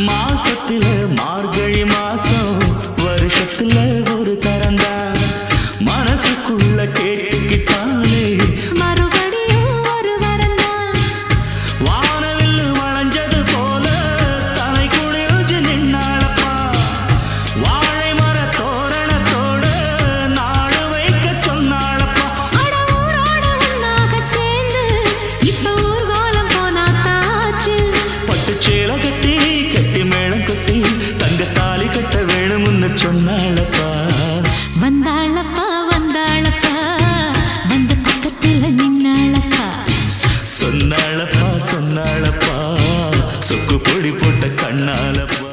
மாசத்துல மார்கழி மாசம் வருஷத்துல ஒரு தரந்தா மனசுக்குள்ள கேட்டுக்கிட்டாலே மறுபடியும் ஒரு வரந்தா வானவில்லு வளைஞ்சது போல தலை குளிர்ச்சி நின்னாளப்பா வாழை மர தோரணத்தோட நாடு வைக்க சொன்னாளப்பா அட ஊரோட ஒன்னாக சேர்ந்து இப்ப ஊர்கோலம் போனாத்தாச்சு பட்டுச்சேலை கட்டி கட்டி மேளம் கொட்டி தங்க தாலி கட்ட வேணும்னு சொன்னாளப்பா வந்தாளப்பா வந்தாளப்பா வந்து பக்கத்துல நின்னாளப்பா சொன்னாளப்பா சொன்னாளப்பா சொக்கு பொடி போட்ட கண்ணாலப்பா